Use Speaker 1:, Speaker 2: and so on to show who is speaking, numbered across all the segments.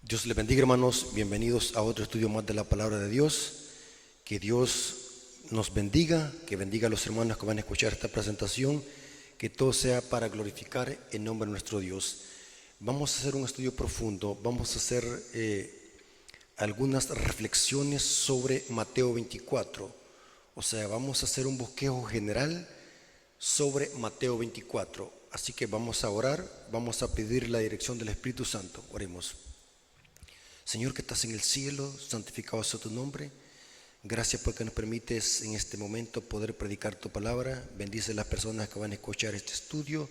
Speaker 1: Dios les bendiga, hermanos. Bienvenidos a otro estudio más de la palabra de Dios. Que Dios nos bendiga, que bendiga a los hermanos que van a escuchar esta presentación, que todo sea para glorificar el nombre de nuestro Dios. Vamos a hacer un estudio profundo, vamos a hacer algunas reflexiones sobre Mateo 24. O sea, vamos a hacer un bosquejo general sobre Mateo 24. Así que vamos a orar, vamos a pedir la dirección del Espíritu Santo. Oremos. Señor que estás en el cielo, santificado sea tu nombre. Gracias porque nos permites en este momento poder predicar tu palabra. Bendice a las personas que van a escuchar este estudio,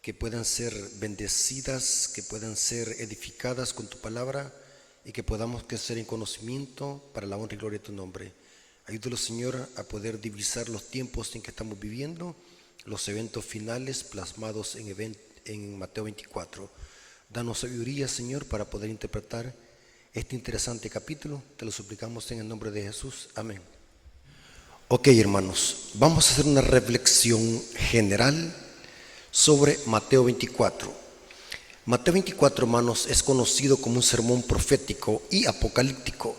Speaker 1: que puedan ser bendecidas, que puedan ser edificadas con tu palabra y que podamos crecer en conocimiento para la honra y gloria de tu nombre. Ayúdalos, Señor, a poder divisar los tiempos en que estamos viviendo, los eventos finales plasmados en Mateo 24. Danos sabiduría, Señor, para poder interpretar este interesante capítulo. Te lo suplicamos en el nombre de Jesús. Amén. Ok, hermanos, vamos a hacer una reflexión general sobre Mateo 24. Mateo 24, hermanos, es conocido como un sermón profético y apocalíptico,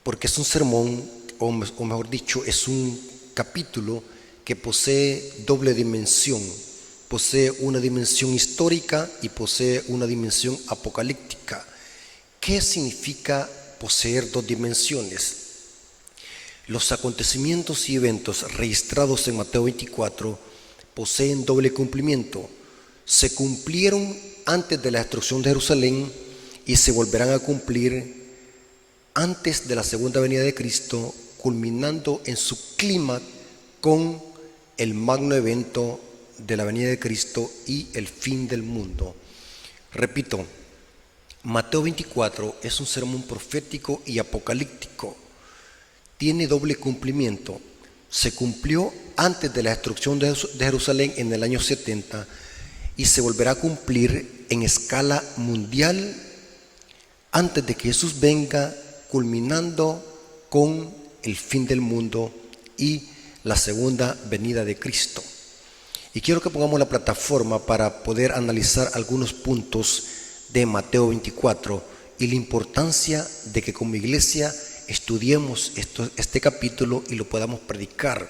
Speaker 1: porque es un sermón, o mejor dicho, es un capítulo que posee doble dimensión. Posee una dimensión histórica y posee una dimensión apocalíptica. ¿Qué significa poseer dos dimensiones? Los acontecimientos y eventos registrados en Mateo 24 poseen doble cumplimiento. Se cumplieron antes de la destrucción de Jerusalén y se volverán a cumplir antes de la segunda venida de Cristo, culminando en su clímax con el magno evento de la venida de Cristo y el fin del mundo. Repito, Mateo 24 es un sermón profético y apocalíptico. Tiene doble cumplimiento. Se cumplió antes de la destrucción de Jerusalén en el año 70 y se volverá a cumplir en escala mundial antes de que Jesús venga, culminando con el fin del mundo y la segunda venida de Cristo. Y quiero que pongamos la plataforma para poder analizar algunos puntos de Mateo 24 y la importancia de que como iglesia estudiemos este capítulo y lo podamos predicar.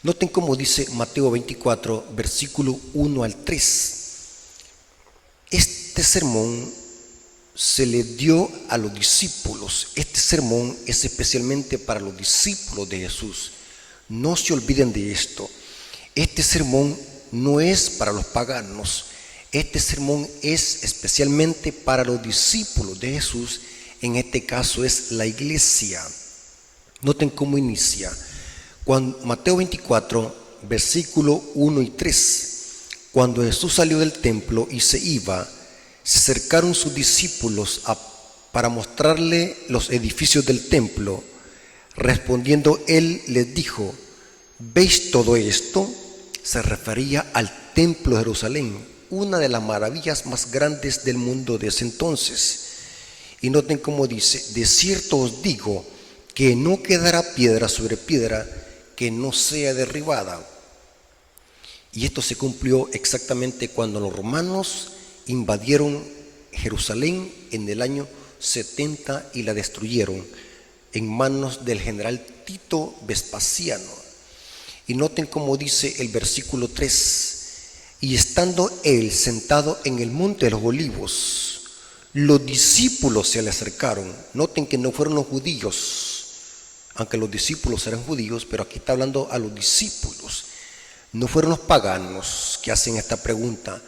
Speaker 1: Noten cómo dice Mateo 24, versículo 1 al 3. Este sermón se le dio a los discípulos. Este sermón es especialmente para los discípulos de Jesús. No se olviden de esto. Este sermón no es para los paganos. Este sermón es especialmente para los discípulos de Jesús. En este caso es la iglesia. Noten cómo inicia. Mateo 24, versículo 1 y 3. Cuando Jesús salió del templo y se iba, se acercaron sus discípulos para mostrarle los edificios del templo. Respondiendo él les dijo: ¿veis todo esto? Se refería al templo de Jerusalén, una de las maravillas más grandes del mundo de ese entonces. Y noten cómo dice: de cierto os digo que no quedará piedra sobre piedra que no sea derribada. Y esto se cumplió exactamente cuando los romanos invadieron Jerusalén en el año 70 y la destruyeron en manos del general Tito Vespasiano. Y noten cómo dice el versículo 3. Y estando él sentado en el monte de los olivos, los discípulos se le acercaron. Noten que no fueron los judíos, aunque los discípulos eran judíos, pero aquí está hablando a los discípulos. No fueron los paganos que hacen esta pregunta,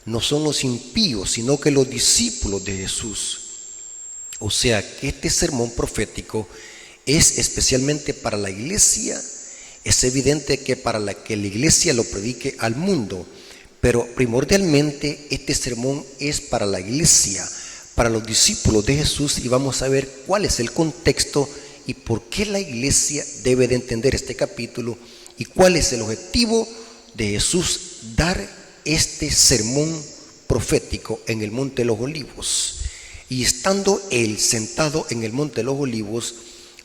Speaker 1: no son los impíos, sino que los discípulos de Jesús. O sea que este sermón profético es especialmente para la iglesia. Es evidente que para que la iglesia lo predique al mundo, pero primordialmente este sermón es para la iglesia, para los discípulos de Jesús, y vamos a ver cuál es el contexto y por qué la iglesia debe de entender este capítulo y cuál es el objetivo de Jesús dar este sermón profético en el monte de los olivos. Y estando él sentado en el monte de los olivos,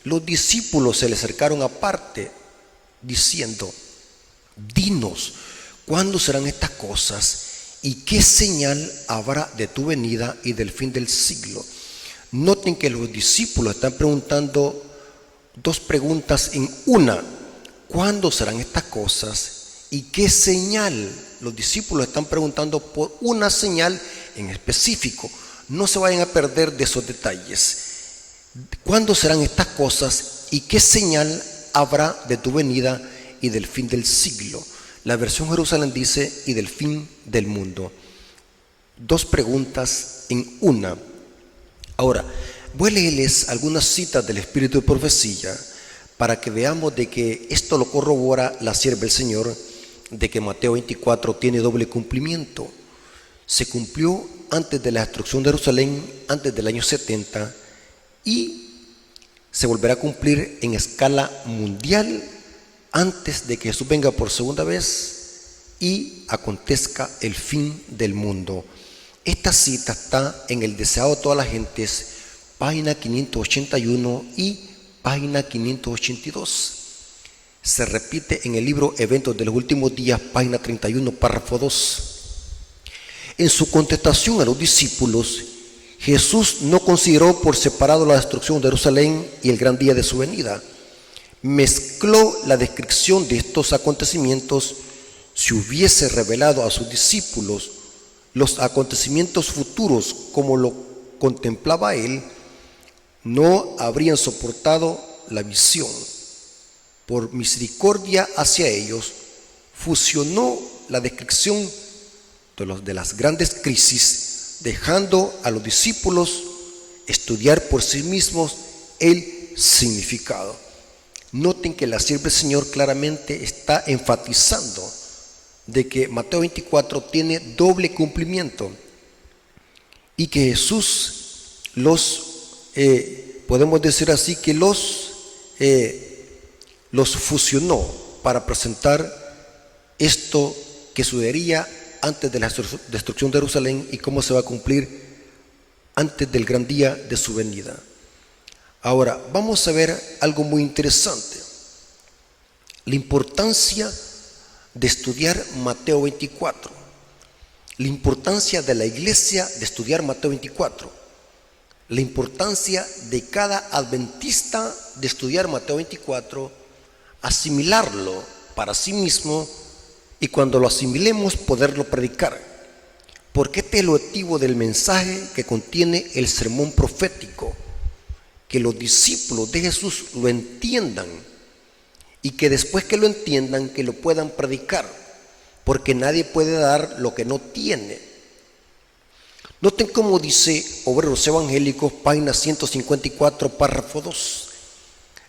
Speaker 1: los discípulos se le acercaron aparte diciendo: dinos, ¿cuándo serán estas cosas? ¿Y qué señal habrá de tu venida y del fin del siglo? Noten que los discípulos están preguntando dos preguntas en una. ¿Cuándo serán estas cosas? ¿Y qué señal? Los discípulos están preguntando por una señal en específico. No se vayan a perder de esos detalles. ¿Cuándo serán estas cosas? ¿Y qué señal habrá de tu venida y del fin del siglo? La versión Jerusalén dice, y del fin del mundo. Dos preguntas en una. Ahora, voy a leerles algunas citas del Espíritu de Profecía para que veamos de que esto lo corrobora la sierva del Señor, de que Mateo 24 tiene doble cumplimiento. Se cumplió antes de la destrucción de Jerusalén, antes del año 70, y se volverá a cumplir en escala mundial antes de que Jesús venga por segunda vez y acontezca el fin del mundo. Esta cita está en El Deseado de todas las gentes, página 581 y página 582. Se repite en el libro Eventos de los Últimos Días, página 31, párrafo 2. En su contestación a los discípulos, Jesús no consideró por separado la destrucción de Jerusalén y el gran día de su venida. Mezcló la descripción de estos acontecimientos. Si hubiese revelado a sus discípulos los acontecimientos futuros como lo contemplaba él, no habrían soportado la visión. Por misericordia hacia ellos, fusionó la descripción de las grandes crisis, dejando a los discípulos estudiar por sí mismos el significado. Noten que la sierva del Señor claramente está enfatizando de que Mateo 24 tiene doble cumplimiento y que Jesús podemos decir así, que los fusionó para presentar esto que sucedería antes de la destrucción de Jerusalén y cómo se va a cumplir antes del gran día de su venida. Ahora, vamos a ver algo muy interesante. La importancia de estudiar Mateo 24. La importancia de la iglesia de estudiar Mateo 24. La importancia de cada adventista de estudiar Mateo 24, asimilarlo para sí mismo y cuando lo asimilemos poderlo predicar. Porque este es el objetivo del mensaje que contiene el sermón profético. Que los discípulos de Jesús lo entiendan y que después que lo entiendan, que lo puedan predicar, porque nadie puede dar lo que no tiene. Noten cómo dice Obreros Evangélicos, página 154, párrafo 2,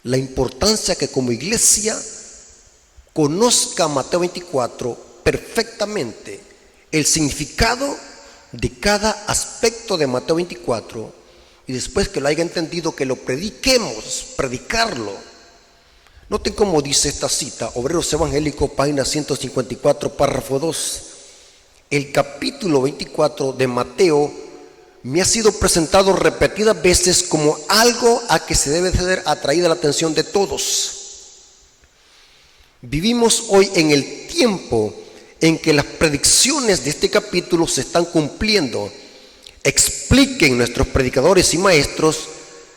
Speaker 1: la importancia que como iglesia conozca Mateo 24 perfectamente, el significado de cada aspecto de Mateo 24, y después que lo haya entendido, que lo prediquemos, predicarlo. Noten cómo dice esta cita, Obreros Evangélicos, página 154, párrafo 2. El capítulo 24 de Mateo me ha sido presentado repetidas veces como algo a que se debe ser atraída la atención de todos. Vivimos hoy en el tiempo en que las predicciones de este capítulo se están cumpliendo. Expliquen nuestros predicadores y maestros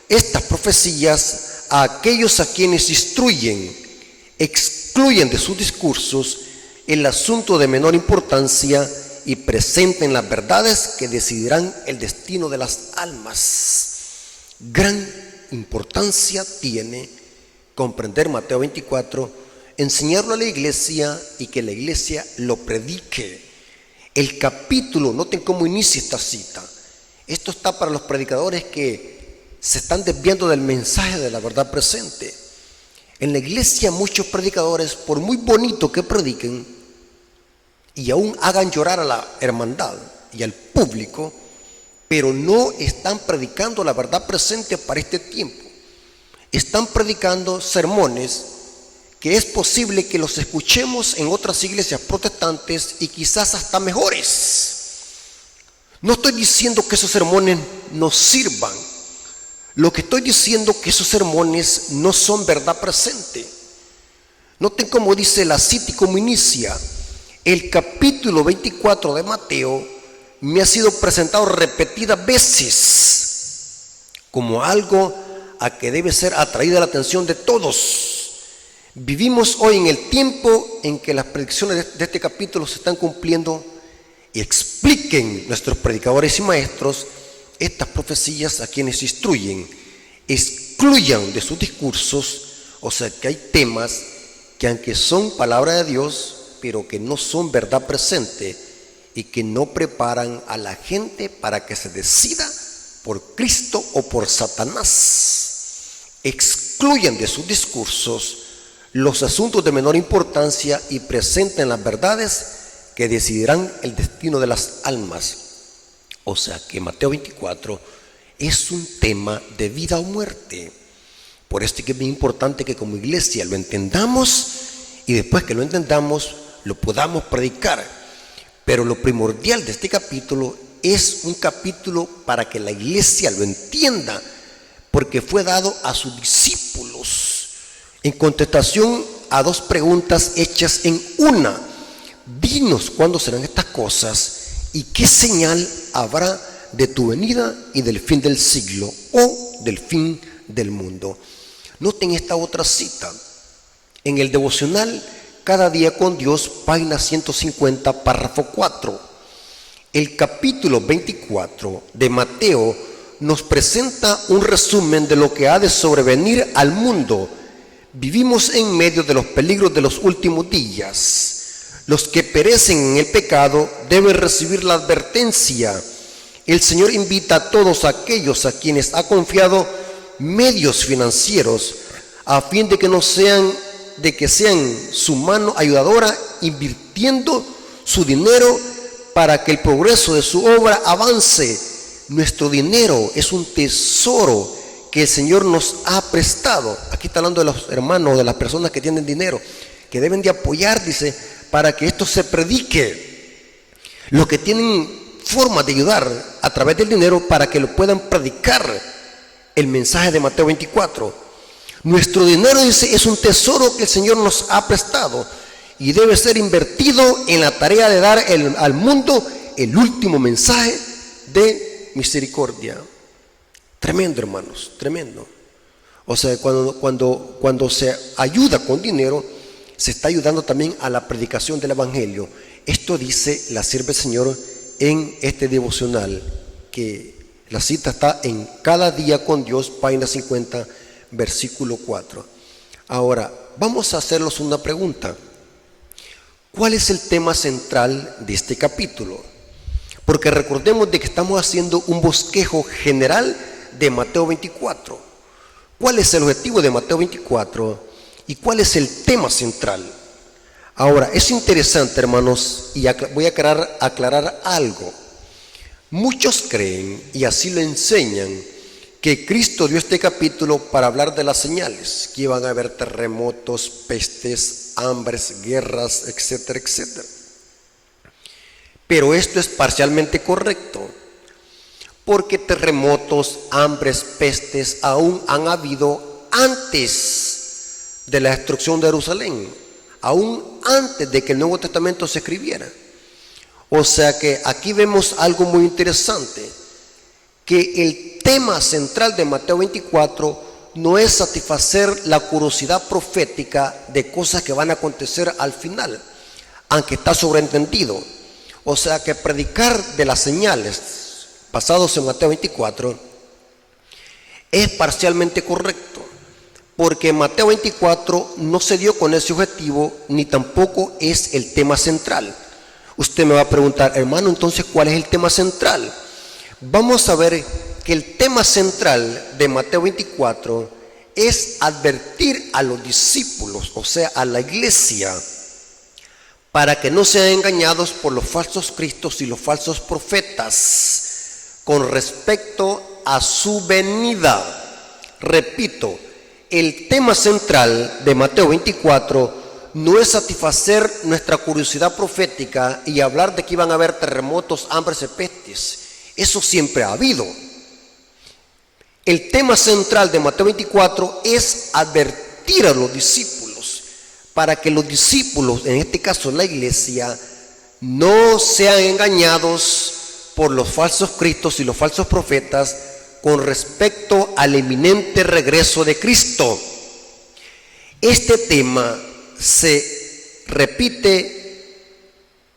Speaker 1: estas profecías a aquellos a quienes instruyen. Excluyen de sus discursos el asunto de menor importancia y presenten las verdades que decidirán el destino de las almas. Gran importancia tiene comprender Mateo 24, enseñarlo a la iglesia y que la iglesia lo predique. El capítulo, noten cómo inicia esta cita. Esto está para los predicadores que se están desviando del mensaje de la verdad presente. En la iglesia muchos predicadores, por muy bonito que prediquen y aún hagan llorar a la hermandad y al público, pero no están predicando la verdad presente para este tiempo. Están predicando sermones que es posible que los escuchemos en otras iglesias protestantes y quizás hasta mejores. No estoy diciendo que esos sermones no sirvan. Lo que estoy diciendo es que esos sermones no son verdad presente. Noten cómo dice la cita y cómo inicia. El capítulo 24 de Mateo me ha sido presentado repetidas veces como algo a que debe ser atraída la atención de todos. Vivimos hoy en el tiempo en que las predicciones de este capítulo se están cumpliendo y expliquen nuestros predicadores y maestros estas profecías a quienes instruyen, excluyan de sus discursos, o sea que hay temas que aunque son palabra de Dios, pero que no son verdad presente y que no preparan a la gente para que se decida por Cristo o por Satanás. Excluyan de sus discursos los asuntos de menor importancia y presenten las verdades que decidirán el destino de las almas. O sea que Mateo 24 es un tema de vida o muerte. Por esto es que es bien importante que como iglesia lo entendamos y después que lo entendamos lo podamos predicar. Pero lo primordial de este capítulo es un capítulo para que la iglesia lo entienda, porque fue dado a sus discípulos en contestación a dos preguntas hechas en una. Dinos cuándo serán estas cosas y qué señal habrá de tu venida y del fin del siglo o del fin del mundo. Noten esta otra cita en el devocional Cada Día con Dios, página 150, párrafo 4. El capítulo 24 de Mateo nos presenta un resumen de lo que ha de sobrevenir al mundo. Vivimos en medio de los peligros de los últimos días. Los que perecen en el pecado deben recibir la advertencia. El Señor invita a todos aquellos a quienes ha confiado medios financieros a fin de que sean su mano ayudadora, invirtiendo su dinero para que el progreso de su obra avance. Nuestro dinero es un tesoro que el Señor nos ha prestado. Aquí está hablando de los hermanos, de las personas que tienen dinero, que deben de apoyar, dice, para que esto se predique. Los que tienen forma de ayudar a través del dinero para que lo puedan predicar el mensaje de Mateo 24. Nuestro dinero, dice, es un tesoro que el Señor nos ha prestado y debe ser invertido en la tarea de dar al mundo el último mensaje de misericordia. Tremendo, hermanos, tremendo. O sea, cuando se ayuda con dinero, se está ayudando también a la predicación del evangelio. Esto dice la sierva del Señor en este devocional, que la cita está en Cada Día con Dios, página 50, versículo 4. Ahora, vamos a hacernos una pregunta. ¿Cuál es el tema central de este capítulo? Porque recordemos de que estamos haciendo un bosquejo general de Mateo 24. ¿Cuál es el objetivo de Mateo 24? ¿Y cuál es el tema central? Ahora, es interesante, hermanos, y voy a aclarar algo. Muchos creen, y así lo enseñan, que Cristo dio este capítulo para hablar de las señales, que iban a haber terremotos, pestes, hambres, guerras, etcétera, etcétera. Pero esto es parcialmente correcto, porque terremotos, hambres, pestes aún han habido antes de la destrucción de Jerusalén, aún antes de que el Nuevo Testamento se escribiera. O sea que aquí vemos algo muy interesante, que el tema central de Mateo 24 no es satisfacer la curiosidad profética de cosas que van a acontecer al final, aunque está sobreentendido. O sea que predicar de las señales basados en Mateo 24 es parcialmente correcto, porque Mateo 24 no se dio con ese objetivo, ni tampoco es el tema central. Usted me va a preguntar, hermano, entonces, ¿cuál es el tema central? Vamos a ver que el tema central de Mateo 24 es advertir a los discípulos, o sea, a la iglesia, para que no sean engañados por los falsos cristos y los falsos profetas con respecto a su venida. Repito, el tema central de Mateo 24 no es satisfacer nuestra curiosidad profética y hablar de que iban a haber terremotos, hambres y pestes. Eso siempre ha habido. El tema central de Mateo 24 es advertir a los discípulos, para que los discípulos, en este caso la iglesia, no sean engañados por los falsos cristos y los falsos profetas con respecto al inminente regreso de Cristo. Este tema se repite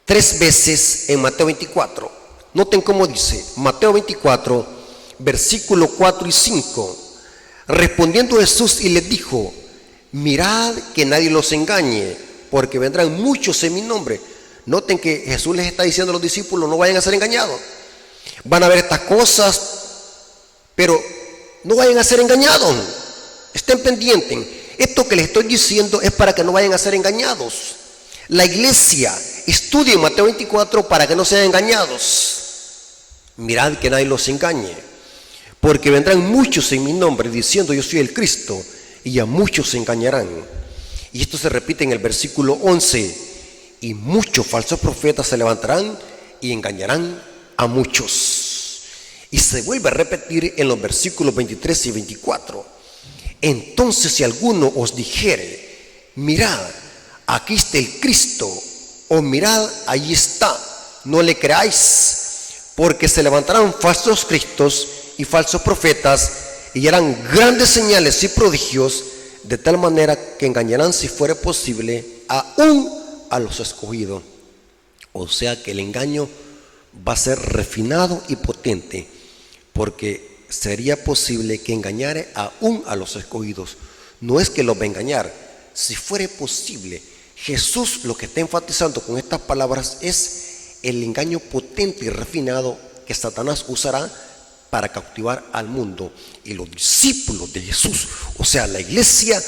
Speaker 1: 3 veces en Mateo 24. Noten cómo dice Mateo 24, versículo 4 y 5. Respondiendo Jesús y les dijo: mirad que nadie los engañe, porque vendrán muchos en mi nombre. Noten que Jesús les está diciendo a los discípulos: no vayan a ser engañados. Van a ver estas cosas, pero no vayan a ser engañados. Estén pendientes. Esto que les estoy diciendo es para que no vayan a ser engañados. La iglesia estudia en Mateo 24 para que no sean engañados. Mirad que nadie los engañe, porque vendrán muchos en mi nombre diciendo: yo soy el Cristo, y a muchos se engañarán. Y esto se repite en el versículo 11: y muchos falsos profetas se levantarán y engañarán a muchos. Y se vuelve a repetir en los versículos 23 y 24: entonces si alguno os dijere: mirad, aquí está el Cristo, o mirad, ahí está, no le creáis, porque se levantarán falsos cristos y falsos profetas, y harán grandes señales y prodigios, de tal manera que engañarán, si fuere posible, aún a los escogidos. O sea que el engaño va a ser refinado y potente, porque sería posible que engañare aún a los escogidos. No es que los va a engañar, si fuere posible. Jesús lo que está enfatizando con estas palabras es el engaño potente y refinado que Satanás usará para cautivar al mundo. Y los discípulos de Jesús, o sea, la iglesia,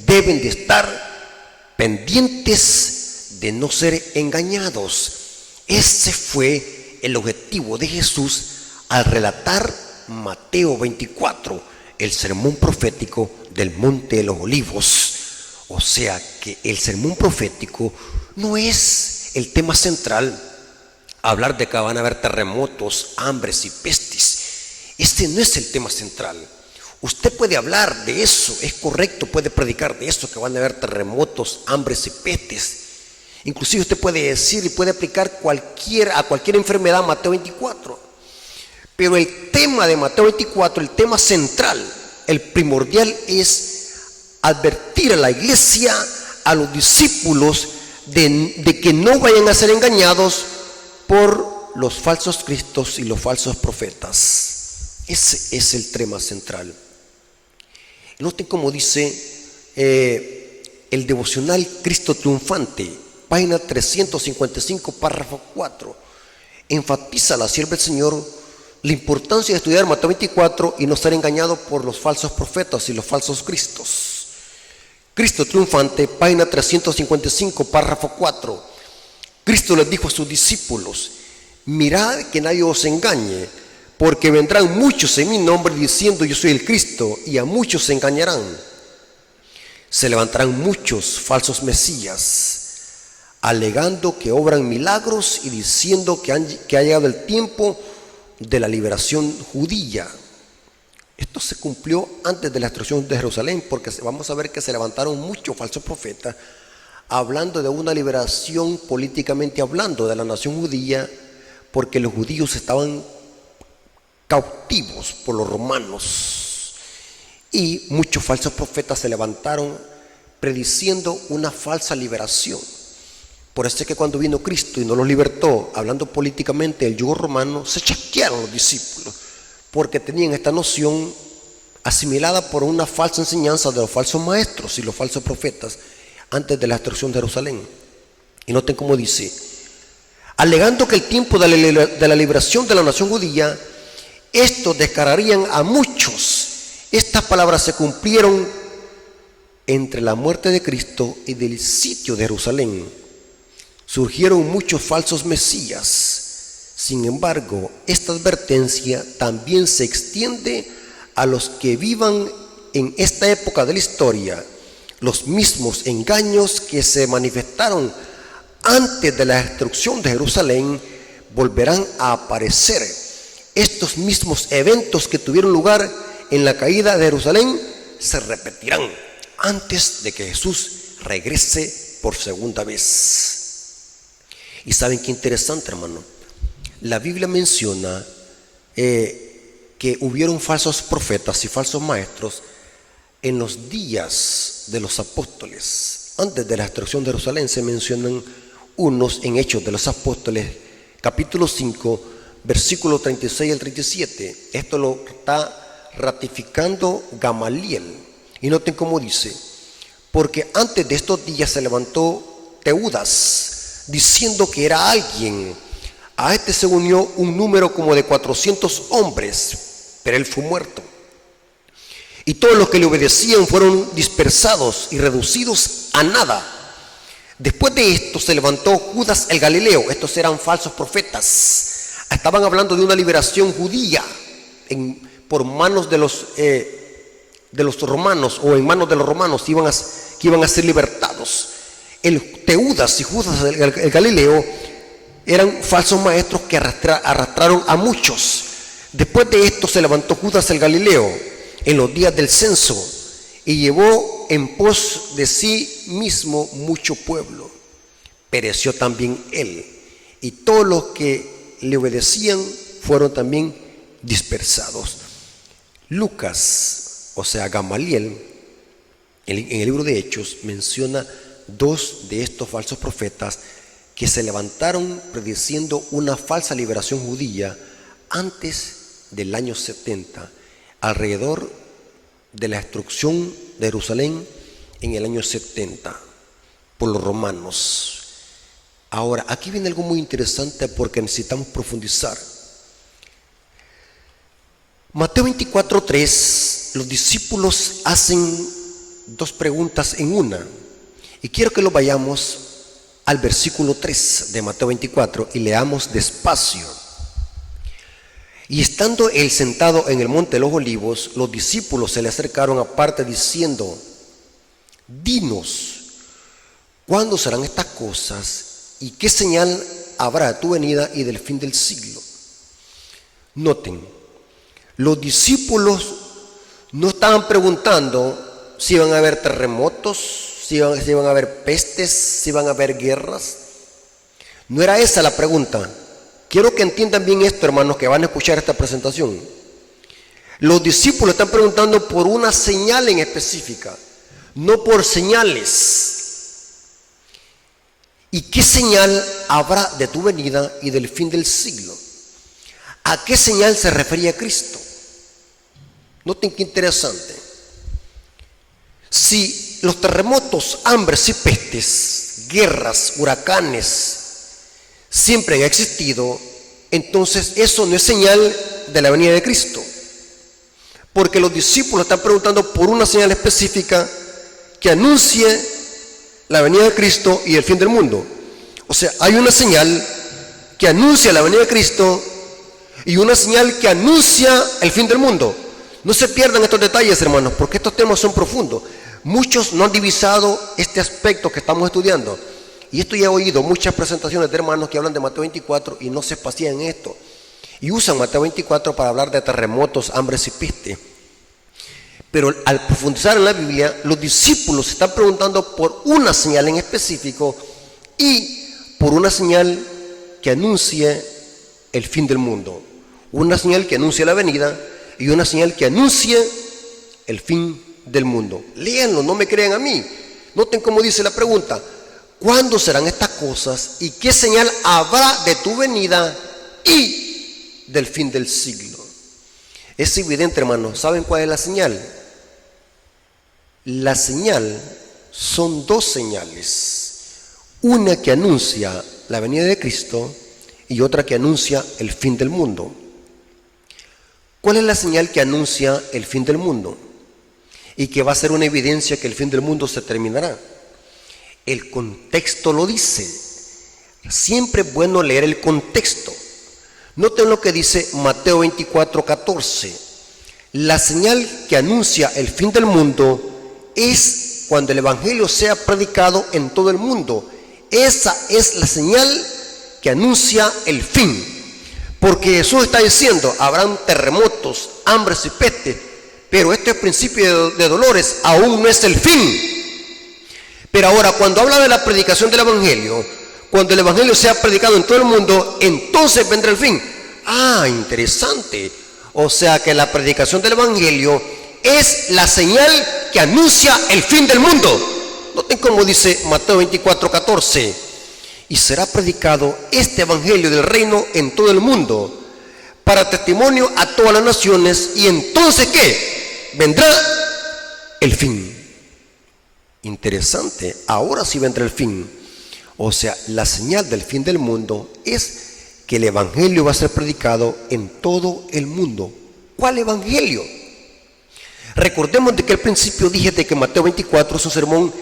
Speaker 1: deben de estar pendientes de no ser engañados. Ese fue el objetivo de Jesús al relatar Mateo 24, el sermón profético del Monte de los Olivos. O sea que el sermón profético no es el tema central. Hablar de que van a haber terremotos, hambres y pestes, este no es el tema central. Usted puede hablar de eso, es correcto, puede predicar de eso, que van a haber terremotos, hambres y pestes. Inclusive usted puede decir y puede aplicar a cualquier enfermedad Mateo 24. Pero el tema de Mateo 24, el tema central, el primordial, es advertir a la iglesia, a los discípulos, de que no vayan a ser engañados por los falsos cristos y los falsos profetas. Ese es el tema central. Noten cómo dice el devocional Cristo Triunfante, página 355, párrafo 4. Enfatiza la sierva del Señor la importancia de estudiar Mateo 24 y no ser engañado por los falsos profetas y los falsos cristos. Cristo Triunfante, página 355, párrafo 4. Cristo les dijo a sus discípulos: mirad que nadie os engañe, porque vendrán muchos en mi nombre diciendo: yo soy el Cristo, y a muchos se engañarán. Se levantarán muchos falsos mesías, alegando que obran milagros y diciendo que ha llegado el tiempo de la liberación judía. Esto se cumplió antes de la destrucción de Jerusalén, porque vamos a ver que se levantaron muchos falsos profetas hablando de una liberación políticamente hablando de la nación judía, porque los judíos estaban cautivos por los romanos, y muchos falsos profetas se levantaron prediciendo una falsa liberación. Por eso es que cuando vino Cristo y no los libertó, hablando políticamente del yugo romano, se chasquearon los discípulos, porque tenían esta noción asimilada por una falsa enseñanza de los falsos maestros y los falsos profetas antes de la destrucción de Jerusalén. Y noten cómo dice: alegando que el tiempo de la liberación de la nación judía, estos descargarían a muchos. Estas palabras se cumplieron entre la muerte de Cristo y del sitio de Jerusalén. Surgieron muchos falsos mesías. Sin embargo, esta advertencia también se extiende a los que vivan en esta época de la historia. Los mismos engaños que se manifestaron antes de la destrucción de Jerusalén volverán a aparecer. Estos mismos eventos que tuvieron lugar en la caída de Jerusalén se repetirán antes de que Jesús regrese por segunda vez. Y saben qué interesante, hermano. La Biblia menciona que hubieron falsos profetas y falsos maestros en los días de los apóstoles. Antes de la destrucción de Jerusalén se mencionan unos en Hechos de los Apóstoles, capítulo 5, versículo 36 al 37. Esto lo está ratificando Gamaliel. Y noten cómo dice: porque antes de estos días se levantó Teudas, diciendo que era alguien. A este se unió un número como de 400 hombres, pero él fue muerto. Y todos los que le obedecían fueron dispersados y reducidos a nada. Después de esto se levantó Judas el Galileo. Estos eran falsos profetas. Estaban hablando de una liberación judía por manos de los romanos, o en manos de los romanos que iban a ser libertados. El Teudas y Judas el Galileo eran falsos maestros que arrastraron a muchos. Después de esto se levantó Judas el Galileo en los días del censo y llevó en pos de sí mismo mucho pueblo. Pereció también él, y todos los que le obedecían fueron también dispersados. Lucas, o sea Gamaliel, en el libro de Hechos menciona dos de estos falsos profetas que se levantaron prediciendo una falsa liberación judía antes del año 70, alrededor de la destrucción de Jerusalén en el año 70 por los romanos. Ahora, aquí viene algo muy interesante porque necesitamos profundizar. Mateo 24:3, los discípulos hacen dos preguntas en una, y quiero que lo vayamos al versículo 3 de Mateo 24 y leamos despacio. Y estando él sentado en el monte de los olivos, los discípulos se le acercaron aparte diciendo: dinos, ¿cuándo serán estas cosas? ¿Y qué señal habrá de tu venida y del fin del siglo? Noten, los discípulos no estaban preguntando si iban a haber terremotos, si iban a haber pestes, si iban a haber guerras. No era esa la pregunta. Quiero que entiendan bien esto, hermanos, que van a escuchar esta presentación. Los discípulos están preguntando por una señal en específica, no por señales. ¿Y qué señal habrá de tu venida y del fin del siglo? ¿A qué señal se refería Cristo? Noten qué interesante. Si los terremotos, hambres y pestes, guerras, huracanes siempre han existido, entonces eso no es señal de la venida de Cristo, porque los discípulos están preguntando por una señal específica que anuncie la venida de Cristo y el fin del mundo. O sea, hay una señal que anuncia la venida de Cristo y una señal que anuncia el fin del mundo. No se pierdan estos detalles, hermanos, porque estos temas son profundos. Muchos no han divisado este aspecto que estamos estudiando. Y esto ya he oído muchas presentaciones de hermanos que hablan de Mateo 24 y no se espacían en esto. Y usan Mateo 24 para hablar de terremotos, hambres y peste. Pero al profundizar en la Biblia, los discípulos están preguntando por una señal en específico y por una señal que anuncie el fin del mundo. Una señal que anuncie la venida y una señal que anuncie el fin del mundo. Léanlo, no me crean a mí. Noten cómo dice la pregunta: ¿cuándo serán estas cosas y qué señal habrá de tu venida y del fin del siglo? Es evidente, hermanos. ¿Saben cuál es la señal? La señal son dos señales. Una que anuncia la venida de Cristo y otra que anuncia el fin del mundo. ¿Cuál es la señal que anuncia el fin del mundo? Y que va a ser una evidencia que el fin del mundo se terminará. El contexto lo dice. Siempre es bueno leer el contexto. Noten lo que dice Mateo 24:14. La señal que anuncia el fin del mundo es cuando el evangelio sea predicado en todo el mundo. Esa es la señal que anuncia el fin. Porque Jesús está diciendo: habrán terremotos, hambres y peste, pero este principio de dolores aún no es el fin. Pero ahora, cuando habla de la predicación del evangelio, cuando el evangelio sea predicado en todo el mundo, entonces vendrá el fin. Ah, interesante. O sea que la predicación del evangelio es la señal que anuncia el fin del mundo. Noten cómo dice Mateo 24:14. Y será predicado este evangelio del reino en todo el mundo, para testimonio a todas las naciones, y entonces ¿qué? Vendrá el fin. Interesante, ahora sí vendrá el fin. O sea, la señal del fin del mundo es que el evangelio va a ser predicado en todo el mundo. ¿Cuál evangelio? Recordemos de que al principio dije de que Mateo 24 es un sermón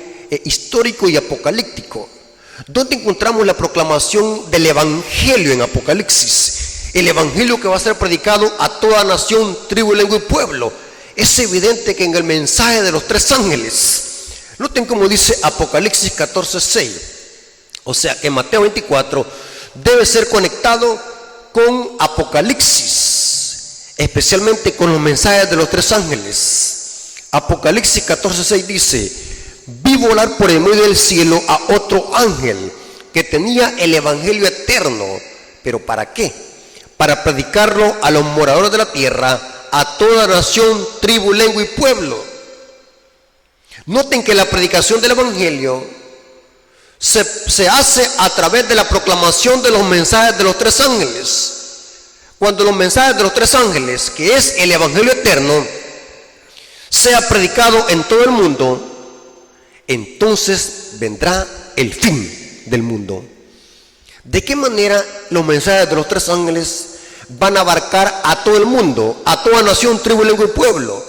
Speaker 1: histórico y apocalíptico, donde encontramos la proclamación del evangelio en Apocalipsis. El evangelio que va a ser predicado a toda nación, tribu, lengua y pueblo. Es evidente que en el mensaje de los tres ángeles, noten cómo dice Apocalipsis 14:6. O sea que Mateo 24 debe ser conectado con Apocalipsis, especialmente con los mensajes de los tres ángeles. Apocalipsis 14:6 dice: vi volar por el medio del cielo a otro ángel que tenía el evangelio eterno. ¿Pero para qué? Para predicarlo a los moradores de la tierra, a toda nación, tribu, lengua y pueblo. Noten que la predicación del evangelio se hace a través de la proclamación de los mensajes de los tres ángeles. Cuando los mensajes de los tres ángeles, que es el evangelio eterno, sea predicado en todo el mundo, entonces vendrá el fin del mundo. ¿De qué manera los mensajes de los tres ángeles van a abarcar a todo el mundo, a toda nación, tribu, lengua y pueblo?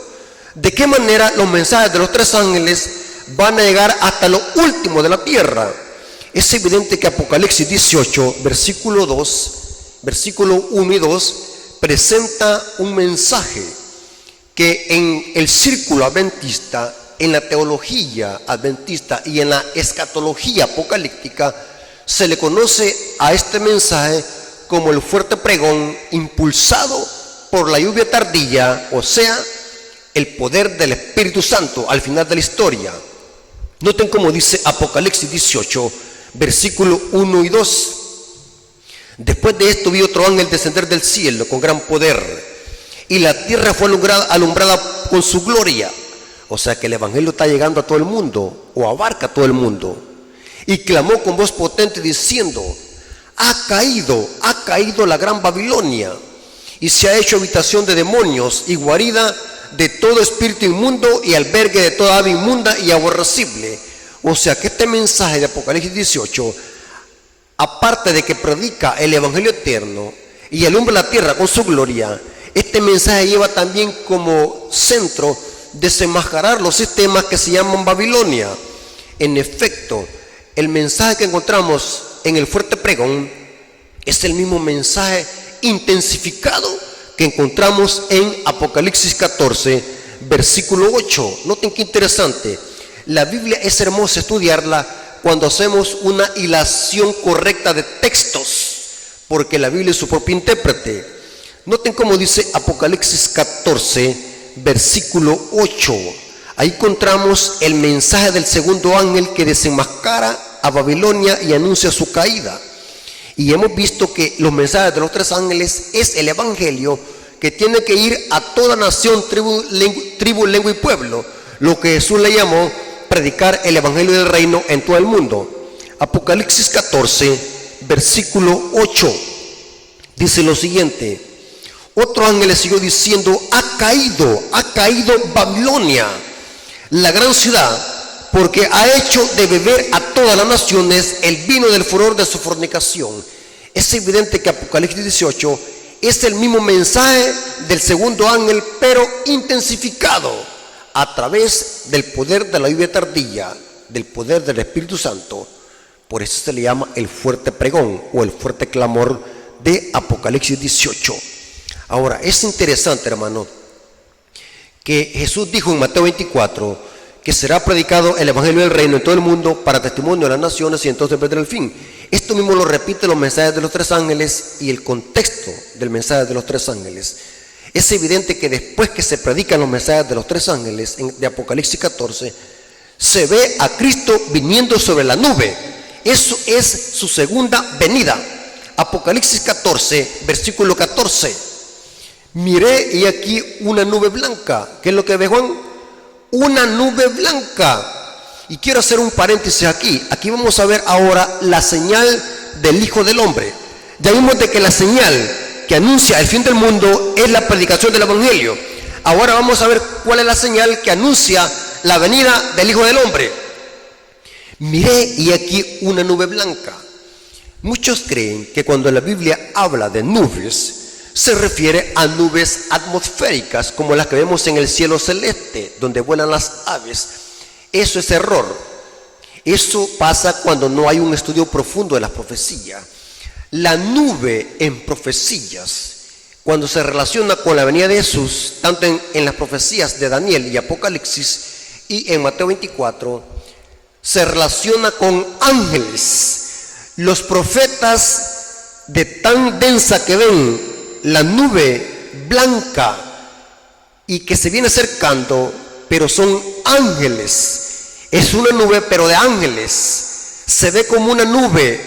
Speaker 1: ¿De qué manera los mensajes de los tres ángeles van a llegar hasta lo último de la tierra? Es evidente que Apocalipsis 18, versículo 1 y 2, presenta un mensaje que en el círculo adventista, en la teología adventista y en la escatología apocalíptica, se le conoce a este mensaje como el fuerte pregón impulsado por la lluvia tardía, o sea, el poder del Espíritu Santo al final de la historia. Noten cómo dice Apocalipsis 18, versículo 1 y 2. Después de esto vi otro ángel descender del cielo con gran poder, y la tierra fue alumbrada con su gloria. O sea que el evangelio está llegando a todo el mundo, o abarca a todo el mundo. Y clamó con voz potente diciendo: ha caído la gran Babilonia, y se ha hecho habitación de demonios y guarida de todo espíritu inmundo y albergue de toda ave inmunda y aborrecible. O sea que este mensaje de Apocalipsis 18, aparte de que predica el evangelio eterno y alumbra la tierra con su gloria, este mensaje lleva también como centro desenmascarar los sistemas que se llaman Babilonia. En efecto, el mensaje que encontramos en el fuerte pregón es el mismo mensaje intensificado que encontramos en Apocalipsis 14, versículo 8. Noten qué interesante. La Biblia es hermosa estudiarla cuando hacemos una hilación correcta de textos, porque la Biblia es su propio intérprete. Noten cómo dice Apocalipsis 14, versículo 8. Ahí encontramos el mensaje del segundo ángel que desenmascara a Babilonia y anuncia su caída. Y hemos visto que los mensajes de los tres ángeles es el evangelio que tiene que ir a toda nación, tribu, lengua y pueblo, lo que Jesús le llamó predicar el evangelio del reino en todo el mundo. Apocalipsis 14, versículo 8, dice lo siguiente: otro ángel le siguió diciendo: ha caído Babilonia, la gran ciudad, porque ha hecho de beber a todas las naciones el vino del furor de su fornicación. Es evidente que Apocalipsis 18 es el mismo mensaje del segundo ángel, pero intensificado a través del poder de la lluvia tardía, del poder del Espíritu Santo. Por eso se le llama el fuerte pregón o el fuerte clamor de Apocalipsis 18. Ahora, es interesante, hermano, que Jesús dijo en Mateo 24 que será predicado el evangelio del reino en todo el mundo para testimonio de las naciones, y entonces vendrá el fin. Esto mismo lo repite los mensajes de los tres ángeles y el contexto del mensaje de los tres ángeles. Es evidente que después que se predican los mensajes de los tres ángeles de Apocalipsis 14, se ve a Cristo viniendo sobre la nube, Eso es su segunda venida. Apocalipsis 14, versículo 14. Miré y aquí una nube blanca. ¿Qué es lo que ve Juan? Una nube blanca. Y quiero hacer un paréntesis aquí. Aquí vamos a ver ahora la señal del Hijo del Hombre. Ya vimos de que la señal que anuncia el fin del mundo es la predicación del Evangelio. Ahora vamos a ver cuál es la señal que anuncia la venida del Hijo del Hombre. Miré y aquí una nube blanca. Muchos creen que cuando la Biblia habla de nubes, se refiere a nubes atmosféricas como las que vemos en el cielo celeste, donde vuelan las aves. Eso es error. Eso pasa cuando no hay un estudio profundo de la profecía. La nube en profecías, cuando se relaciona con la venida de Jesús, tanto en las profecías de Daniel y Apocalipsis y en Mateo 24, se relaciona con ángeles. Los profetas, de tan densa que ven la nube blanca y que se viene acercando, pero son ángeles. Es una nube, pero de ángeles. Se ve como una nube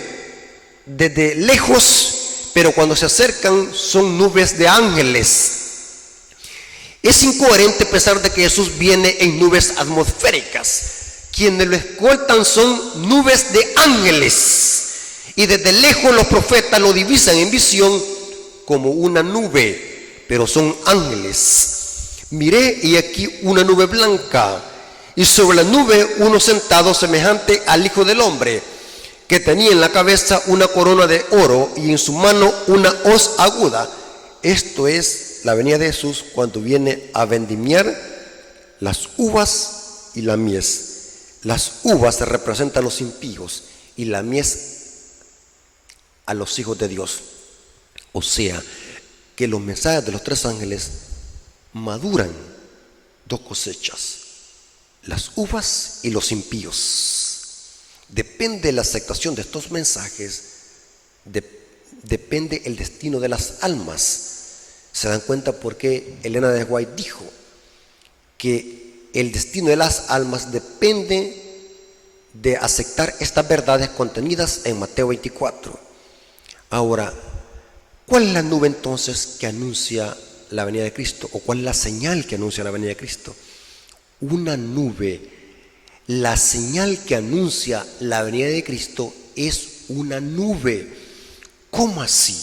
Speaker 1: desde lejos, pero cuando se acercan son nubes de ángeles. Es incoherente pensar de que Jesús viene en nubes atmosféricas. Quienes lo escoltan son nubes de ángeles. Y desde lejos los profetas lo divisan en visión como una nube, pero son ángeles. Miré y aquí una nube blanca, y sobre la nube uno sentado semejante al Hijo del Hombre, que tenía en la cabeza una corona de oro y en su mano una hoz aguda. Esto es la venida de Jesús cuando viene a vendimiar las uvas y la mies. Las uvas se representan a los impíos y la mies a los hijos de Dios. O sea, que los mensajes de los tres ángeles maduran dos cosechas: las uvas y los impíos. Depende de la aceptación de estos mensajes, depende el destino de las almas. Se dan cuenta por qué Elena de White dijo que el destino de las almas depende de aceptar estas verdades contenidas en Mateo 24. Ahora, ¿cuál es la nube entonces que anuncia la venida de Cristo? ¿O cuál es la señal que anuncia la venida de Cristo? Una nube. La señal que anuncia la venida de Cristo es una nube. ¿Cómo así?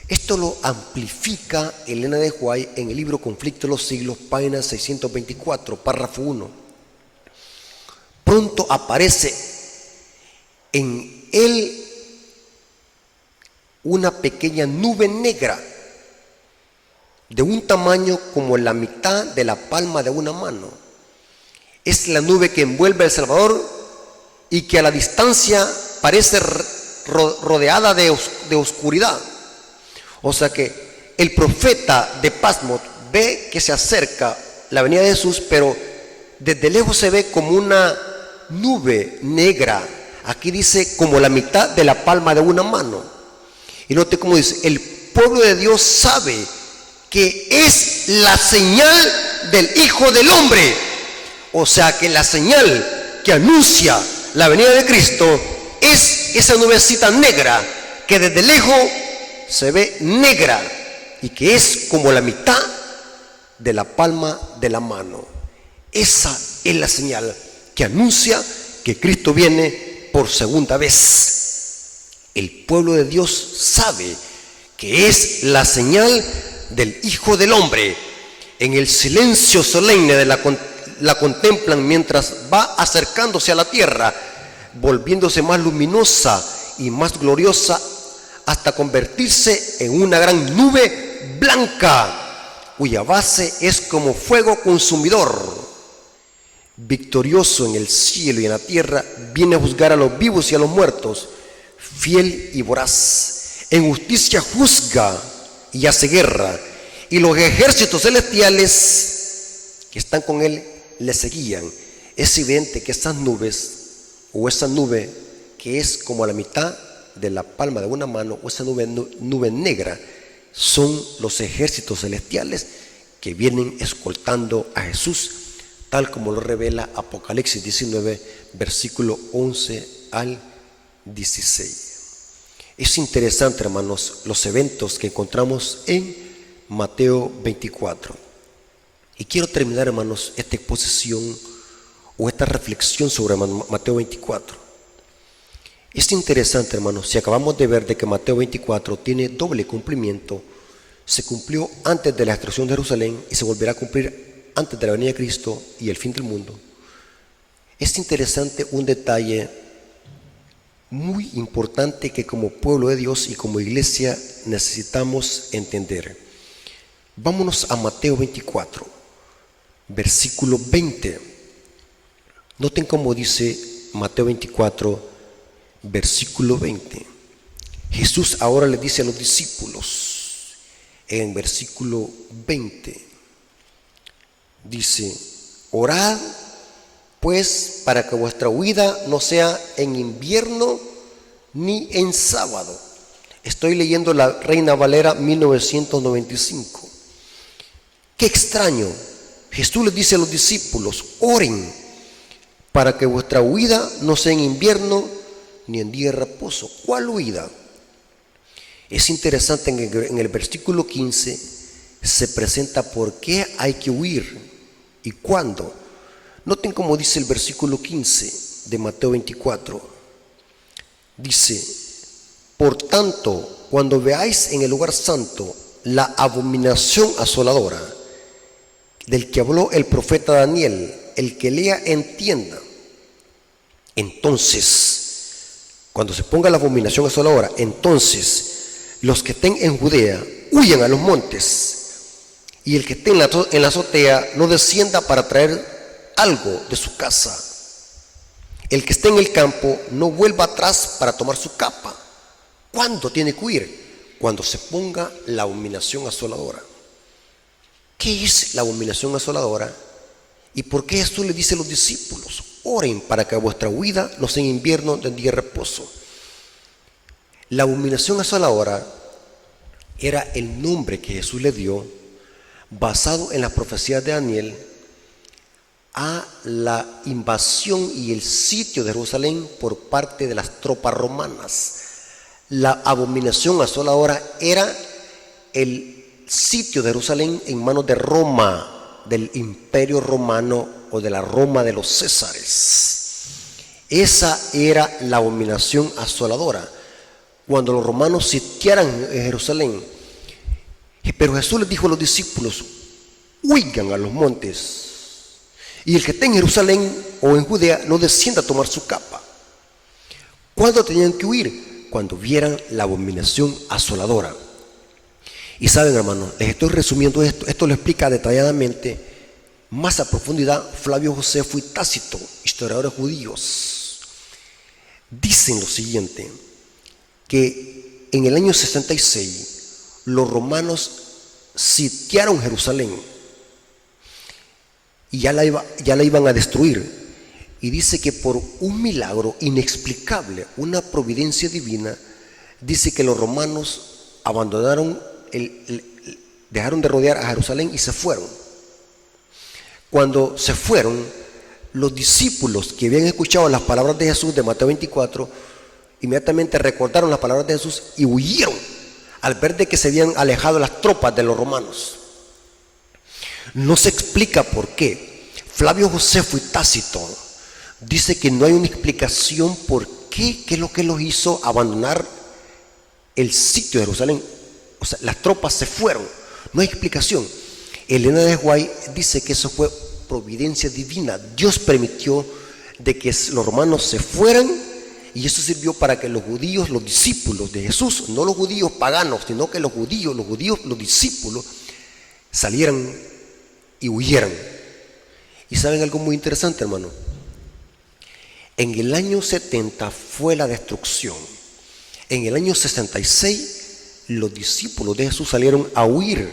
Speaker 1: Esto lo amplifica Elena de White en el libro Conflicto de los Siglos, página 624, párrafo 1. Pronto aparece en él una pequeña nube negra de un tamaño como la mitad de la palma de una mano. Es la nube que envuelve a El Salvador y que a la distancia parece rodeada de oscuridad. O sea que el profeta de Patmos ve que se acerca la venida de Jesús, pero desde lejos se ve como una nube negra. Aquí dice como la mitad de la palma de una mano. Y note cómo dice: el pueblo de Dios sabe que es la señal del Hijo del Hombre. O sea que la señal que anuncia la venida de Cristo es esa nubecita negra que desde lejos se ve negra y que es como la mitad de la palma de la mano. Esa es la señal que anuncia que Cristo viene por segunda vez. El pueblo de Dios sabe que es la señal del Hijo del Hombre. En el silencio solemne de la contemplan mientras va acercándose a la tierra, volviéndose más luminosa y más gloriosa hasta convertirse en una gran nube blanca, cuya base es como fuego consumidor. Victorioso en el cielo y en la tierra, viene a juzgar a los vivos y a los muertos, fiel y voraz. En justicia juzga y hace guerra, y los ejércitos celestiales que están con él le seguían. Es evidente que estas nubes, o esa nube que es como a la mitad de la palma de una mano, o esa nube negra, son los ejércitos celestiales que vienen escoltando a Jesús, tal como lo revela Apocalipsis 19, versículo 11 al 16. Es interesante, hermanos, los eventos que encontramos en Mateo 24. Y quiero terminar, hermanos, esta exposición o esta reflexión sobre Mateo 24. Es interesante, hermanos, si acabamos de ver de que Mateo 24 tiene doble cumplimiento, se cumplió antes de la destrucción de Jerusalén y se volverá a cumplir antes de la venida de Cristo y el fin del mundo. Es interesante un detalle muy importante que como pueblo de Dios y como iglesia necesitamos entender. Vámonos a Mateo 24, versículo 20. Noten cómo dice Mateo 24, versículo 20. Jesús ahora le dice a los discípulos, en versículo 20, dice: orad pues para que vuestra huida no sea en invierno ni en sábado. Estoy leyendo la Reina Valera 1995. Qué extraño. Jesús les dice a los discípulos: oren para que vuestra huida no sea en invierno ni en día de reposo. ¿Cuál huida? Es interesante, en el versículo 15 se presenta por qué hay que huir y cuándo. Noten cómo dice el versículo 15 de Mateo 24. Dice: por tanto, cuando veáis en el lugar santo la abominación asoladora del que habló el profeta Daniel, el que lea entienda. Entonces, cuando se ponga la abominación asoladora, entonces los que estén en Judea huyan a los montes, y el que esté en la azotea no descienda para traer algo de su casa. El que esté en el campo no vuelva atrás para tomar su capa. ¿Cuándo tiene que huir? Cuando se ponga la abominación asoladora. ¿Qué es la abominación asoladora? ¿Y por qué Jesús le dice a los discípulos: oren para que vuestra huida no sea en invierno ni en día de reposo? La abominación asoladora era el nombre que Jesús le dio, basado en las profecías de Daniel, a la invasión y el sitio de Jerusalén por parte de las tropas romanas. La abominación asoladora era el sitio de Jerusalén en manos de Roma, del imperio romano o de la Roma de los Césares. Esa era la abominación asoladora, cuando los romanos sitiaran Jerusalén. Pero Jesús les dijo a los discípulos: huyan a los montes, y el que esté en Jerusalén o en Judea no descienda a tomar su capa. ¿Cuándo tenían que huir? Cuando vieran la abominación asoladora. Y saben, hermanos, les estoy resumiendo esto lo explica detalladamente, más a profundidad, Flavio Josefo y Tácito, historiadores judíos. Dicen lo siguiente, que en el año 66 los romanos sitiaron Jerusalén y ya la iban a destruir. Y dice que por un milagro inexplicable, una providencia divina, dice que los romanos abandonaron, dejaron de rodear a Jerusalén y se fueron. Cuando se fueron, los discípulos que habían escuchado las palabras de Jesús de Mateo 24, inmediatamente recordaron las palabras de Jesús y huyeron al ver de que se habían alejado las tropas de los romanos. No se explica por qué. Flavio Josefo y Tácito dice que no hay una explicación por qué es lo que los hizo abandonar el sitio de Jerusalén. O sea, las tropas se fueron. No hay explicación. Elena de White dice que eso fue providencia divina. Dios permitió de que los romanos se fueran, y eso sirvió para que los judíos, los discípulos de Jesús, no los judíos paganos, sino que los judíos, los discípulos, salieran y huyeran. Y saben algo muy interesante, hermano. En el año 70 fue la destrucción. En el año 66 los discípulos de Jesús salieron a huir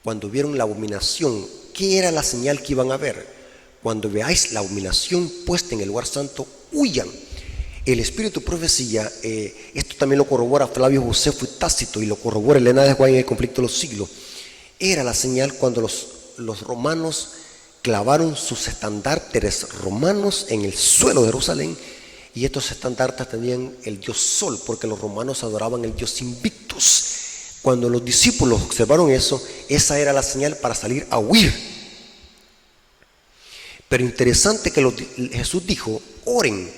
Speaker 1: cuando vieron la abominación. ¿Qué era la señal que iban a ver? Cuando veáis la abominación puesta en el lugar santo, huyan. El espíritu profecía, esto también lo corrobora Flavio Josefo y Tácito, y lo corrobora Elena de White en el conflicto de los siglos. Era la señal cuando los romanos clavaron sus estandartes romanos en el suelo de Jerusalén, Y estos estandartes tenían el dios Sol, porque los romanos adoraban el dios Invictus. Cuando los discípulos observaron eso, esa era la señal para salir a huir. Pero interesante que Jesús dijo: oren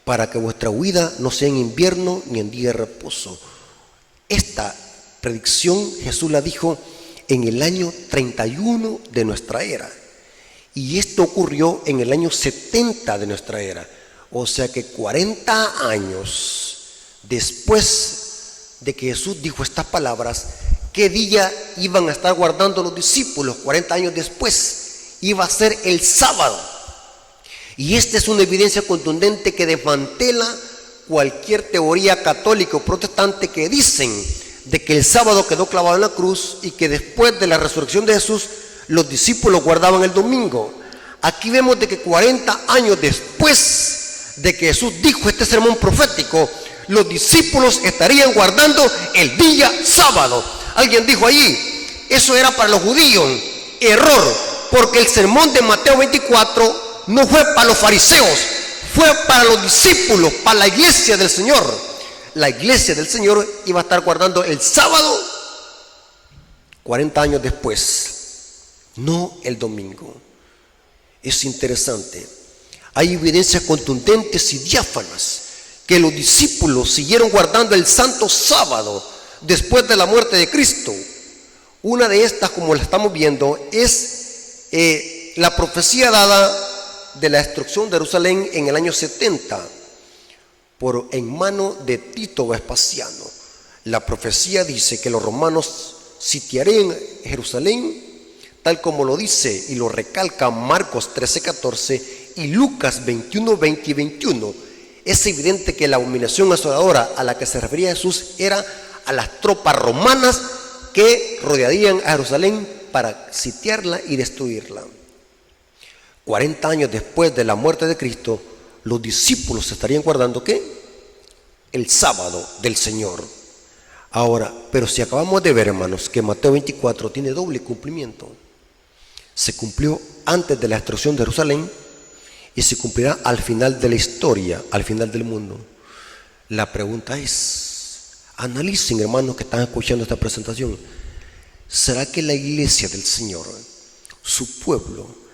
Speaker 1: para que vuestra huida no sea en invierno ni en día de reposo. Esta predicción Jesús la dijo en el año 31 de nuestra era. Y esto ocurrió en el año 70 de nuestra era. O sea que 40 años después de que Jesús dijo estas palabras, ¿qué día iban a estar guardando los discípulos? 40 años después iba a ser el sábado. Y esta es una evidencia contundente que desmantela cualquier teoría católica o protestante que dicen de que el sábado quedó clavado en la cruz y que después de la resurrección de Jesús los discípulos guardaban el domingo. Aquí vemos de que 40 años después de que Jesús dijo este sermón profético, los discípulos estarían guardando el día sábado. Alguien dijo allí: eso era para los judíos. Error, porque el sermón de Mateo 24 no fue para los fariseos, fue para los discípulos, para la iglesia del Señor. La iglesia del Señor iba a estar guardando el sábado 40 años después, no el domingo. Es interesante. Hay evidencias contundentes y diáfanas que los discípulos siguieron guardando el santo sábado después de la muerte de Cristo. Una de estas, como la estamos viendo, es la profecía dada de la destrucción de Jerusalén en el año 70 en mano de Tito Vespasiano. La profecía dice que los romanos sitiarían Jerusalén, tal como lo dice y lo recalca Marcos 13:14 y Lucas 21:20 y 21. Es evidente que la abominación asoladora a la que se refería Jesús era a las tropas romanas que rodearían a Jerusalén para sitiarla y destruirla. 40 años después de la muerte de Cristo, los discípulos estarían guardando ¿qué? El sábado del Señor. Ahora, pero si acabamos de ver, hermanos, que Mateo 24 tiene doble cumplimiento. Se cumplió antes de la destrucción de Jerusalén y se cumplirá al final de la historia, al final del mundo. La pregunta es, analicen, hermanos que están escuchando esta presentación, ¿será que la iglesia del Señor, su pueblo,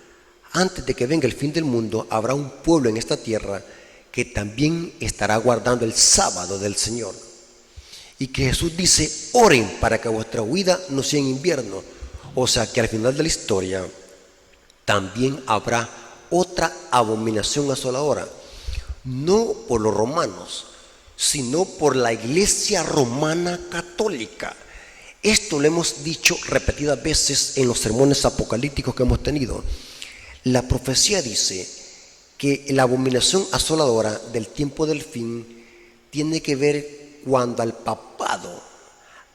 Speaker 1: antes de que venga el fin del mundo, habrá un pueblo en esta tierra que también estará guardando el sábado del Señor? Y que Jesús dice: oren para que vuestra huida no sea en invierno. O sea que al final de la historia también habrá otra abominación asoladora, no por los romanos, sino por la iglesia romana católica. Esto lo hemos dicho repetidas veces en los sermones apocalípticos que hemos tenido. La profecía dice que la abominación asoladora del tiempo del fin tiene que ver cuando al papado,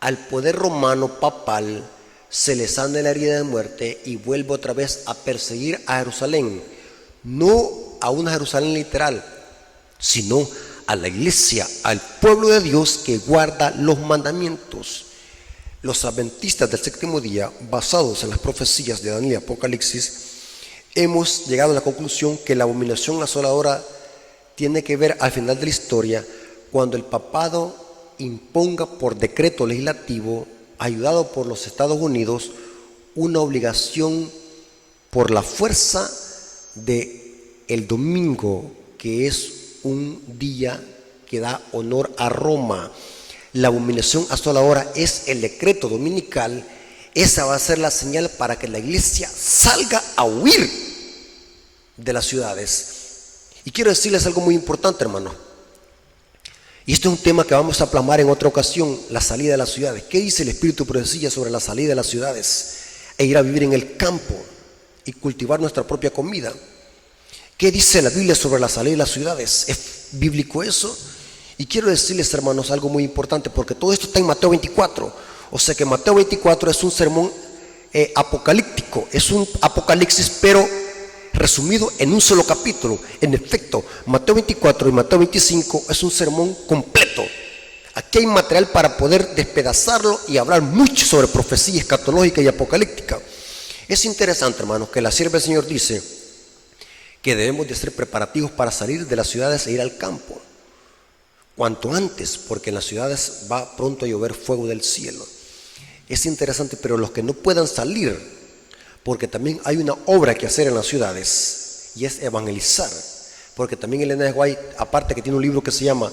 Speaker 1: al poder romano papal, se le sana la herida de muerte y vuelve otra vez a perseguir a Jerusalén, no a una Jerusalén literal, sino a la iglesia, al pueblo de Dios que guarda los mandamientos. Los adventistas del séptimo día, basados en las profecías de Daniel y Apocalipsis, hemos llegado a la conclusión que la abominación asoladora tiene que ver al final de la historia cuando el papado imponga por decreto legislativo, ayudado por los Estados Unidos, una obligación por la fuerza de el domingo, que es un día que da honor a Roma. La abominación asoladora es el decreto dominical. Esa va a ser la señal para que la iglesia salga a huir de las ciudades. Y quiero decirles algo muy importante, hermano. Y esto es un tema que vamos a plasmar en otra ocasión, la salida de las ciudades. ¿Qué dice el Espíritu de profecía sobre la salida de las ciudades e ir a vivir en el campo y cultivar nuestra propia comida? ¿Qué dice la Biblia sobre la salida de las ciudades? ¿Es bíblico eso? Y quiero decirles, hermanos, algo muy importante, porque todo esto está en Mateo 24. O sea que Mateo 24 es un sermón apocalíptico, es un apocalipsis, pero resumido en un solo capítulo. En efecto, Mateo 24 y Mateo 25 es un sermón completo. Aquí hay material para poder despedazarlo y hablar mucho sobre profecía escatológica y apocalíptica. Es interesante, hermanos, que la sierva del Señor dice que debemos de hacer preparativos para salir de las ciudades e ir al campo. Cuanto antes, porque en las ciudades va pronto a llover fuego del cielo. Es interesante, pero los que no puedan salir, porque también hay una obra que hacer en las ciudades, y es evangelizar. Porque también Elena de White, aparte que tiene un libro que se llama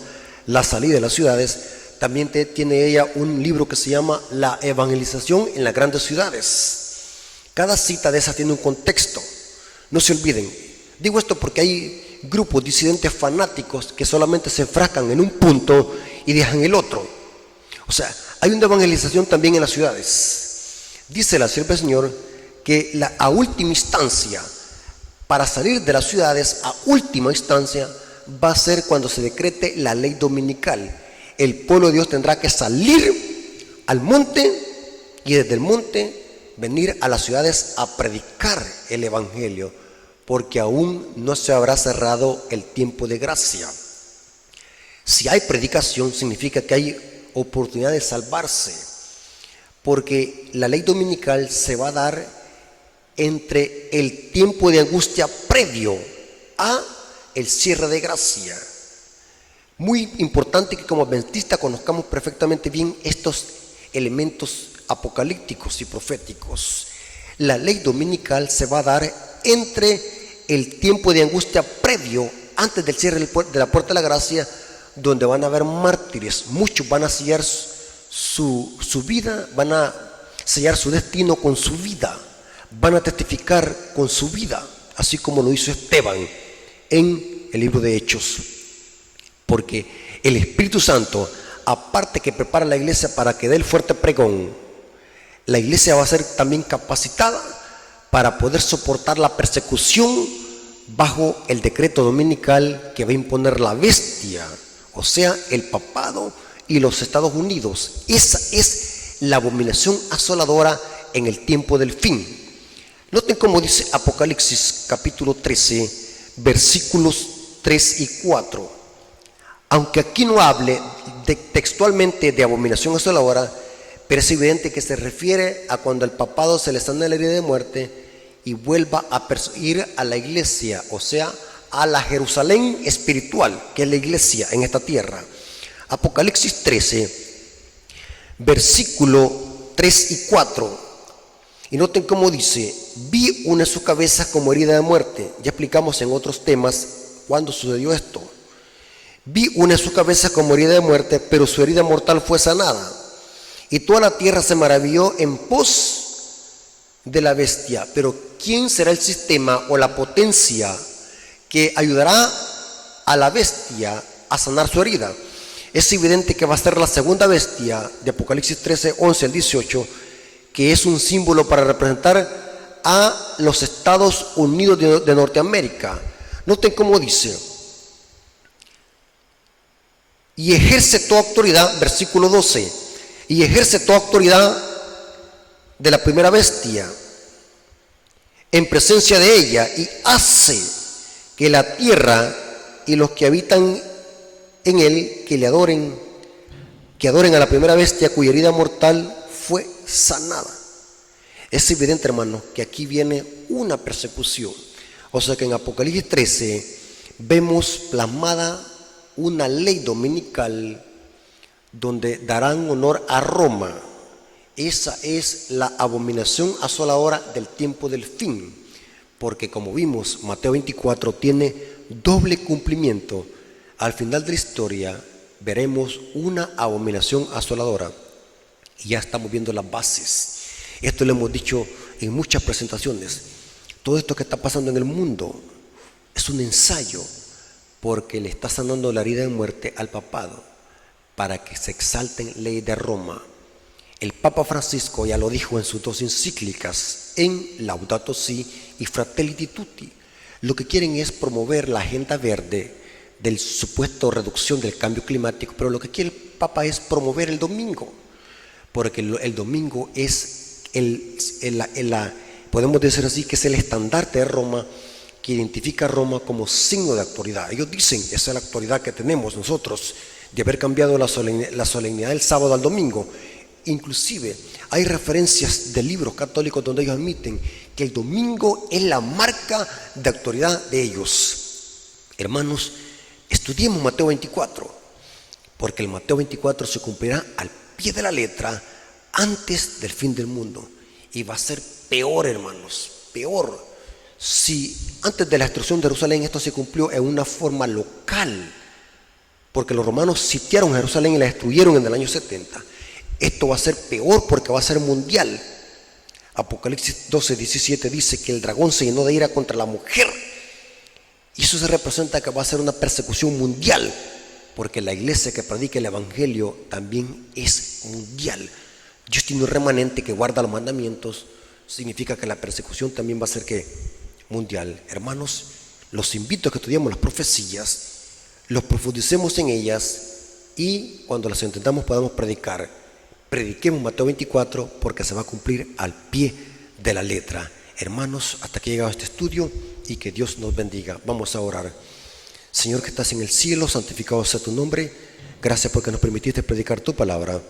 Speaker 1: La salida de las ciudades, también tiene ella un libro que se llama La evangelización en las grandes ciudades. Cada cita de esas tiene un contexto. No se olviden. Digo esto porque hay grupos disidentes fanáticos que solamente se enfrascan en un punto y dejan el otro. O sea, hay una evangelización también en las ciudades. Dice la sierva del Señor que a última instancia, para salir de las ciudades, a última instancia, va a ser cuando se decrete la ley dominical. El pueblo de Dios tendrá que salir al monte y desde el monte venir a las ciudades a predicar el evangelio, porque aún no se habrá cerrado el tiempo de gracia. Si hay predicación, significa que hay oportunidad de salvarse, porque la ley dominical se va a dar entre el tiempo de angustia previo a el cierre de gracia. Muy importante que como adventistas conozcamos perfectamente bien estos elementos apocalípticos y proféticos. La ley dominical se va a dar entre el tiempo de angustia previo, antes del cierre de la puerta de la gracia, donde van a haber mártires. Muchos van a sellar su vida, van a sellar su destino con su vida, van a testificar con su vida, así como lo hizo Esteban en el libro de Hechos. Porque el Espíritu Santo, aparte que prepara la iglesia para que dé el fuerte pregón, la iglesia va a ser también capacitada para poder soportar la persecución bajo el decreto dominical que va a imponer la bestia, o sea, el papado y los Estados Unidos. Esa es la abominación asoladora en el tiempo del fin. Noten cómo dice Apocalipsis capítulo 13, versículos 3 y 4. Aunque aquí no hable textualmente de abominación asoladora, pero es evidente que se refiere a cuando el papado se le sana la herida de muerte y vuelva a perseguir a la iglesia, o sea, a la Jerusalén espiritual, que es la iglesia en esta tierra. Apocalipsis 13, versículo 3 y 4. Y noten cómo dice: vi una de sus cabezas como herida de muerte. Ya explicamos en otros temas cuándo sucedió esto. Vi una de sus cabezas como herida de muerte, pero su herida mortal fue sanada. Y toda la tierra se maravilló en pos de la bestia. Pero ¿quién será el sistema o la potencia que ayudará a la bestia a sanar su herida? Es evidente que va a ser la segunda bestia de Apocalipsis 13, 11 al 18, que es un símbolo para representar a los Estados Unidos de Norteamérica. Noten cómo dice: y ejerce toda autoridad, versículo 12, y ejerce toda autoridad de la primera bestia en presencia de ella, y hace que la tierra y los que habitan en él, que adoren a la primera bestia cuya herida mortal fue sanada. Es evidente, hermano, que aquí viene una persecución. O sea que en Apocalipsis 13 vemos plasmada una ley dominical donde darán honor a Roma. Esa es la abominación asoladora del tiempo del fin, porque como vimos, Mateo 24 tiene doble cumplimiento. Al final de la historia veremos una abominación asoladora, y ya estamos viendo las bases. Esto lo hemos dicho en muchas presentaciones. Todo esto que está pasando en el mundo es un ensayo, porque le está sanando la herida de muerte al papado para que se exalten leyes de Roma. El Papa Francisco ya lo dijo en sus dos encíclicas, en Laudato Si y Fratelli Tutti. Lo que quieren es promover la agenda verde del supuesto reducción del cambio climático, pero lo que quiere el Papa es promover el domingo, porque el domingo es podemos decir así, que es el estandarte de Roma, que identifica a Roma como signo de autoridad. Ellos dicen, esa es la autoridad que tenemos nosotros, de haber cambiado la solemnidad del sábado al domingo. Inclusive hay referencias de libros católicos donde ellos admiten que el domingo es la marca de autoridad de ellos. Hermanos, estudiemos Mateo 24, porque el Mateo 24 se cumplirá al pie de la letra antes del fin del mundo. Y va a ser peor, hermanos, peor. Si antes de la destrucción de Jerusalén esto se cumplió en una forma local, porque los romanos sitiaron Jerusalén y la destruyeron en el año 70, esto va a ser peor porque va a ser mundial. Apocalipsis 12:17 dice que el dragón se llenó de ira contra la mujer, y eso se representa que va a ser una persecución mundial, porque la iglesia que predica el evangelio también es mundial. Dios tiene un remanente que guarda los mandamientos, significa que la persecución también va a ser que mundial. Hermanos, los invito a que estudiemos las profecías, los profundicemos en ellas, y cuando las entendamos podamos predicar. Prediquemos Mateo 24 porque se va a cumplir al pie de la letra. Hermanos, hasta que llegado este estudio, y que Dios nos bendiga. Vamos a orar. Señor que estás en el cielo, santificado sea tu nombre. Gracias porque nos permitiste predicar tu palabra.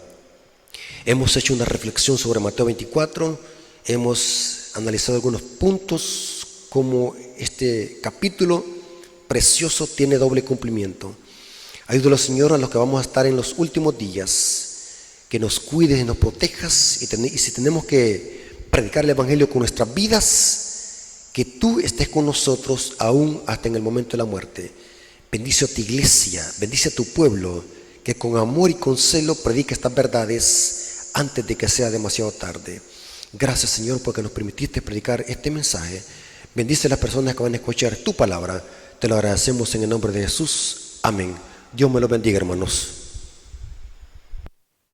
Speaker 1: Hemos hecho una reflexión sobre Mateo 24. Hemos analizado algunos puntos, como este capítulo precioso tiene doble cumplimiento. Ayúdanos, Señor, a los que vamos a estar en los últimos días, que nos cuides y nos protejas, y si tenemos que predicar el evangelio con nuestras vidas, que tú estés con nosotros aún hasta en el momento de la muerte. Bendice a tu iglesia, bendice a tu pueblo, que con amor y con celo predique estas verdades antes de que sea demasiado tarde. Gracias, Señor, porque nos permitiste predicar este mensaje. Bendice a las personas que van a escuchar tu palabra. Te lo agradecemos en el nombre de Jesús. Amén. Dios me lo bendiga, hermanos.